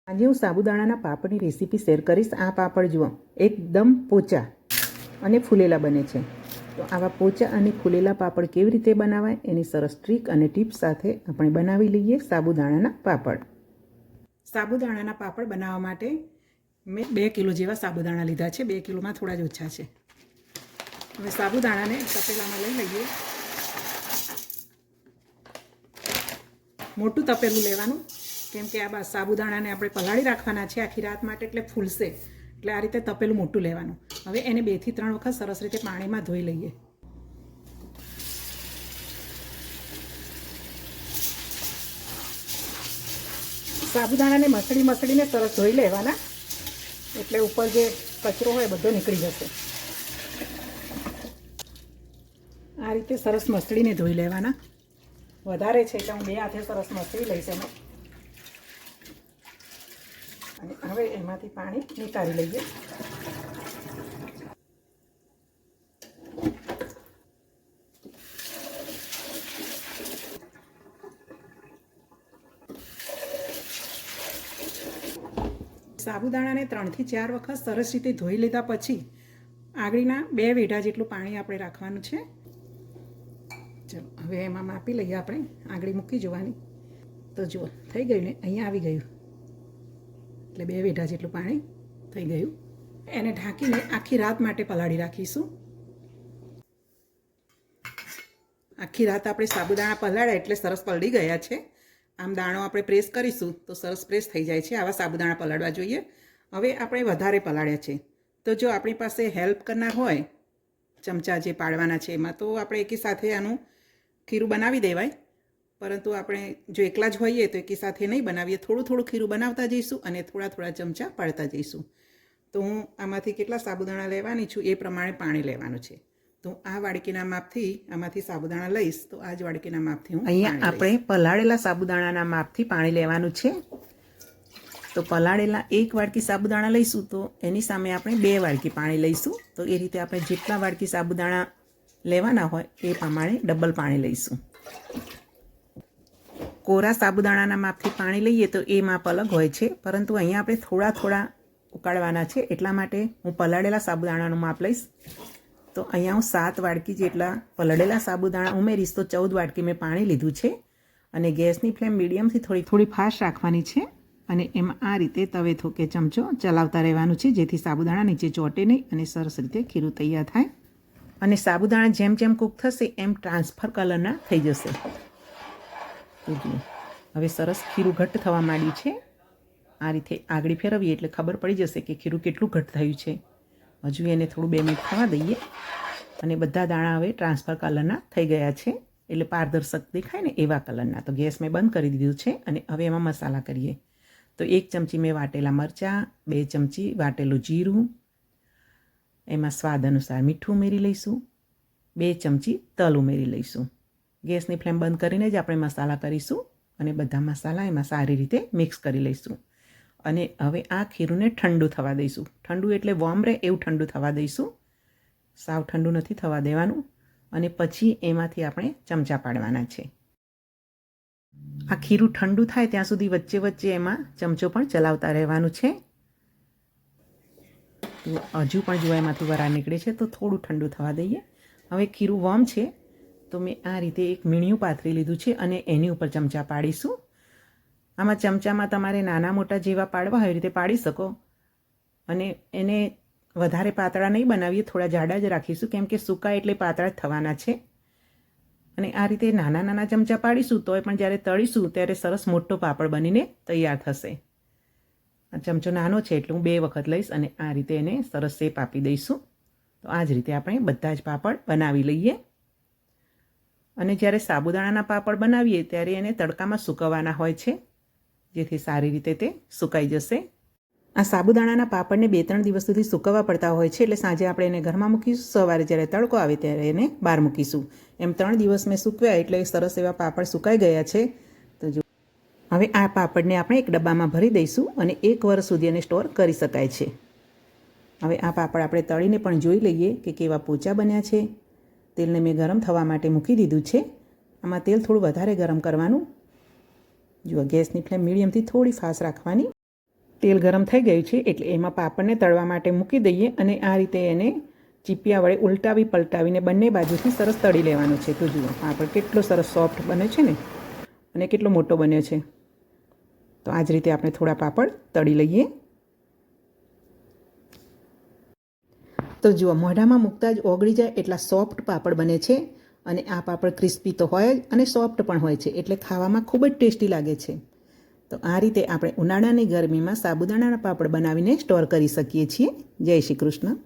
આજે હું સાબુદાણાના પાપડની recipe share કરીશ. આ પાપડ જુઓ, એકદમ પોચા અને ફૂલેલા બને છે. તો આવા પોચા અને ફૂલેલા પાપડ કેવી રીતે બનાવાય એની સરસ ટ્રીક અને ટિપ્સ સાથે આપણે બનાવી લઈએ સાબુદાણાના પાપડ. સાબુદાણાના પાપડ બનાવવા માટે મેં 2 કિલો જેવા સાબુદાણા લીધા છે. 2 કિલોમાં થોડા જ ઓછા છે. હવે સાબુદાણાને તપેલામાં લઈ લઈએ. મોટું તપેલું લેવાનું, કેમ કે આ સાબુદાણાને આપણે પલાળી રાખવાના છે આખી રાત માટે, એટલે ફૂલશે. એટલે આ રીતે તપેલું મોટું લેવાનું. હવે એને 2 થી 3 વખત સરસ રીતે પાણીમાં ધોઈ લઈએ. સાબુદાણાને મસળીને સરસ ધોઈ લેવાના, એટલે ઉપર જે કચરો હોય બધો નીકળી જશે. આ રીતે સરસ મસળીને ધોઈ લેવાના. વધારે છે એટલે હું 2 હાથે સરસ મસળી લઈશ એને. અને હવે એમાંથી પાણી નીકાળી લઈએ. સાબુદાણાને 3 થી 4 વખત સરસ રીતે ધોઈ લીધા પછી આગળના 2 વેઢા જેટલું પાણી આપણે રાખવાનું છે. ચલો હવે એમાં માપી લઈએ આપણે. આગળી મૂકી જોવાની. તો જુઓ થઈ ગયું ને, અહીંયા આવી ગયું. એટલે 2 વેઢા જેટલું પાણી થઈ ગયું. એને ઢાંકીને આખી રાત માટે પલાળી રાખીશું. આખી રાત આપણે સાબુદાણા પલાળ્યા એટલે સરસ પલળી ગયા છે. આમ દાણો આપણે પ્રેસ કરીશું તો સરસ પ્રેસ થઈ જાય છે. આવા સાબુદાણા પલાળવા જોઈએ. હવે આપણે વધારે પલાળ્યા છે, તો જો આપણી પાસે હેલ્પ કરનાર હોય, ચમચા જે પાડવાના છે એમાં, તો આપણે એકી સાથે આનું ખીરું બનાવી દેવાય. પરંતુ આપણે જો એકલા જ હોઈએ તો એકી સાથે નહીં બનાવીએ. થોડું થોડું ખીરું બનાવતા જઈશું અને થોડા થોડા ચમચા પાડતા જઈશું. તો હું આમાંથી કેટલા સાબુદાણા લેવાની છું એ પ્રમાણે પાણી લેવાનું છે. તો આ વાડકીના માપથી આમાંથી સાબુદાણા લઈશ, તો આ જ વાડકીના માપથી હું અહીંયા આપણે પલાળેલા સાબુદાણાના માપથી પાણી લેવાનું છે. તો પલાળેલા 1 વાડકી સાબુદાણા લઈશું તો એની સામે આપણે 2 વાડકી પાણી લઈશું. તો એ રીતે આપણે જેટલા વાડકી સાબુદાણા લેવાના હોય એ પ્રમાણે ડબલ પાણી લઈશું. કોરા સાબુદાણાના માપથી પાણી લઈએ તો એ માપ અલગ હોય છે, પરંતુ અહીંયા આપણે થોડા થોડા ઉકાળવાના છે, એટલા માટે હું પલાળેલા સાબુદાણાનું માપ લઈશ. તો અહીંયા હું 7 વાડકી જેટલા પલાળેલા સાબુદાણા ઉમેરીશ. તો 14 વાડકી મેં પાણી લીધું છે. અને ગેસની ફ્લેમ મીડિયમથી થોડી ફાસ્ટ રાખવાની છે. અને એમાં આ રીતે તવેથો કે ચમચો ચલાવતા રહેવાનું છે, જેથી સાબુદાણા નીચે ચોંટે નહીં અને સરસ રીતે ખીરું તૈયાર થાય. અને સાબુદાણા જેમ જેમ કૂક થશે એમ ટ્રાન્સફર કલરના થઈ જશે. હવે સરસ ખીરું ઘટ્ટ થવા માંડ્યું છે. આ રીતે આગળ ફેરવીએ એટલે ખબર પડી જશે કે ખીરું કેટલું ઘટ્ટ થયું છે. હજુ એને થોડું 2 મિનિટ થવા દઈએ. અને બધા દાણા હવે ટ્રાન્સફર કલરના થઈ ગયા છે, એટલે પારદર્શક દેખાય ને એવા કલરના. તો ગેસ મેં બંધ કરી દીધું છે. અને હવે એમાં મસાલા કરીએ. તો 1 ચમચી મેં વાટેલા મરચાં, 2 ચમચી વાટેલું જીરું, એમાં સ્વાદ અનુસાર મીઠું ઉમેરી લઈશું, 2 ચમચી તલ ઉમેરી લઈશું. ગેસની ફ્લેમ બંધ કરીને જ આપણે મસાલા કરીશું. અને બધા મસાલા એમાં સારી રીતે મિક્સ કરી લઈશું. અને હવે આ ખીરુંને ઠંડુ થવા દઈશું. ઠંડુ એટલે વોર્મ રહે એવું ઠંડુ થવા દઈશું. સાવ ઠંડુ નથી થવા દેવાનું. અને પછી એમાંથી આપણે ચમચા પાડવાના છે. આ ખીરું ઠંડુ થાય ત્યાં સુધી વચ્ચે વચ્ચે એમાં ચમચો પણ ચલાવતા રહેવાનું છે. તો હજુ પણ જો એમાંથી વરાળ નીકળે છે તો થોડું ઠંડુ થવા દઈએ. હવે ખીરું વોર્મ છે તો મેં આ રીતે એક મીણિયું પાથરી લીધું છે અને એની ઉપર ચમચા પાડીશું. આમાં ચમચામાં તમારે નાના મોટા જેવા પાડવા હોય એ રીતે પાડી શકો. અને એને વધારે પાતળા નહીં બનાવીએ, થોડા જાડા જ રાખીશું, કેમ કે સૂકા એટલે પાતળા જ થવાના છે. અને આ રીતે નાના નાના ચમચા પાડીશું તોય પણ જ્યારે તળીશું ત્યારે સરસ મોટો પાપડ બનીને તૈયાર થશે. આ ચમચો નાનો છે એટલે હું 2 વખત લઈશ અને આ રીતે એને સરસ શેપ આપી દઈશું. તો આ જ રીતે આપણે બધા જ પાપડ બનાવી લઈએ. અને જ્યારે સાબુદાણાના પાપડ બનાવીએ ત્યારે એને તડકામાં સૂકવવાના હોય છે, જેથી સારી રીતે તે સુકાઈ જશે. આ સાબુદાણાના પાપડને 2-3 દિવસ સુધી સૂકવવા પડતા હોય છે, એટલે સાંજે આપણે એને ઘરમાં મૂકીશું, સવારે જ્યારે તડકો આવે ત્યારે એને બહાર મૂકીશું. એમ 3 દિવસ મેં સૂકવ્યા એટલે સરસ એવા પાપડ સુકાઈ ગયા છે. તો જો હવે આ પાપડને આપણે એક ડબ્બામાં ભરી દઈશું અને 1 વર્ષ સુધી એને સ્ટોર કરી શકાય છે. હવે આ પાપડ આપણે તળીને પણ જોઈ લઈએ કે કેવા પોચા બન્યા છે. તેલને મેં ગરમ થવા માટે મૂકી દીધું છે. આમાં તેલ થોડું વધારે ગરમ કરવાનું. જુઓ, ગેસની ફ્લેમ મીડિયમથી થોડી ફાસ્ટ રાખવાની. તેલ ગરમ થઈ ગયું છે એટલે એમાં પાપડને તળવા માટે મૂકી દઈએ અને આ રીતે એને ચીપિયા વડે ઉલટાવી પલટાવીને બંને બાજુથી સરસ તળી લેવાનું છે. તો જુઓ પાપડ કેટલો સરસ સોફ્ટ બને છે ને અને કેટલો મોટો બન્યો છે. તો આ જ રીતે આપણે થોડા પાપડ તળી લઈએ. તો જુઓ મોઢામાં મૂકતા જ ઓગળી જાય એટલા સોફ્ટ પાપડ બને છે અને આ પાપડ ક્રિસ્પી તો હોય જ અને સોફ્ટ પણ હોય છે એટલે ખાવામાં ખૂબ જ ટેસ્ટી લાગે છે. તો આ રીતે આપણે ઉનાળાની ગરમીમાં સાબુદાણાના પાપડ બનાવીને સ્ટોર કરી શકીએ છીએ. જય શ્રી કૃષ્ણ.